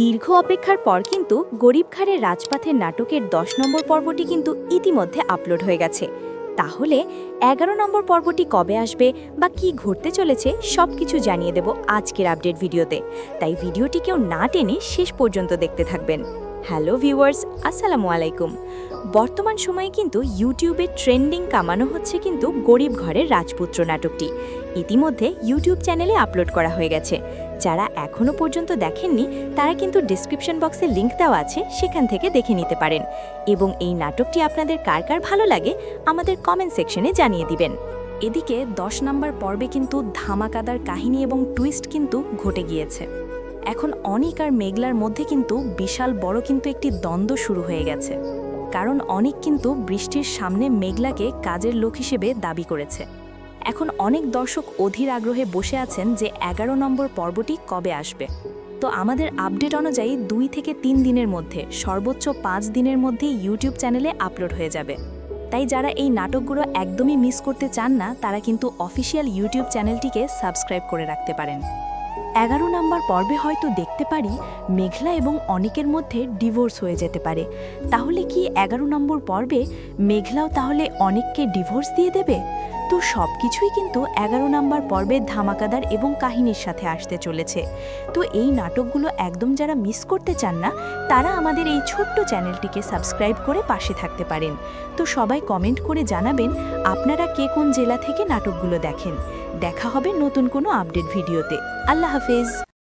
দীর্ঘ অপেক্ষার পর কিন্তু গরিব ঘাড়ের রাজপাথের নাটকের 10 নম্বর পর্বটি কিন্তু ইতিমধ্যে আপলোড হয়ে গেছে। তাহলে 11 নম্বর পর্বটি কবে আসবে বা কি ঘটতে চলেছে সবকিছু জানিয়ে দেব আজকের আপডেট ভিডিওতে। তাই ভিডিওটি কেউ না টেনে শেষ পর্যন্ত দেখতে থাকবেন। হ্যালো ভিউয়ার্স, আসসালামু আলাইকুম। বর্তমান সময়ে কিন্তু ইউটিউবে ট্রেন্ডিং কামানো হচ্ছে কিন্তু গরিব ঘরের রাজপুত্র নাটকটি। ইতিমধ্যে ইউটিউব চ্যানেলে আপলোড করা হয়ে গেছে। যারা এখনও পর্যন্ত দেখেননি তারা কিন্তু ডেসক্রিপশন বক্সে লিংক দেওয়া আছে, সেখান থেকে দেখে নিতে পারেন। এবং এই নাটকটি আপনাদের কার কার ভালো লাগে আমাদের কমেন্ট সেকশনে জানিয়ে দিবেন। এদিকে 10 নম্বর পর্বে কিন্তু ধামাকাদার কাহিনী এবং টুইস্ট কিন্তু ঘটে গিয়েছে। এখন অনিক আর মেঘলার মধ্যে কিন্তু বিশাল বড় কিন্তু একটি দ্বন্দ্ব শুরু হয়ে গেছে। কারণ অনিক কিন্তু বৃষ্টির সামনে মেঘলাকে কাজের লোক হিসেবে দাবি করেছে। এখন অনেক দর্শক অধীর আগ্রহে বসে আছেন যে 11 নম্বর পর্বটি কবে আসবে। তো আমাদের আপডেট অনুযায়ী 2 থেকে 3 দিনের মধ্যে, সর্বোচ্চ 5 দিনের মধ্যে ইউটিউব চ্যানেলে আপলোড হয়ে যাবে। তাই যারা এই নাটকগুলো একদমই মিস করতে চান না তারা কিন্তু অফিসিয়াল ইউটিউব চ্যানেলটিকে সাবস্ক্রাইব করে রাখতে পারেন। 11 নম্বর পর্বে হয়তো দেখতে পারি মেঘলা এবং অনিকের মধ্যে ডিভোর্স হয়ে যেতে পারে। তাহলে কি 11 নম্বর পর্বে মেঘলাও তাহলে অনিককে ডিভোর্স দিয়ে দেবে? তো সব কিছুই কিন্তু 11 নম্বর পর্বে ধামাকাদার এবং কাহিনীর সাথে আসতে চলেছে। তো এই নাটকগুলো একদম যারা মিস করতে চান না তারা আমাদের এই ছোট্ট চ্যানেলটিকে সাবস্ক্রাইব করে পাশে থাকতে পারেন। তো সবাই কমেন্ট করে জানাবেন আপনারা কে কোন জেলা থেকে নাটকগুলো দেখেন। দেখা হবে নতুন কোনো আপডেট ভিডিওতে। আল্লাহ হাফেজ।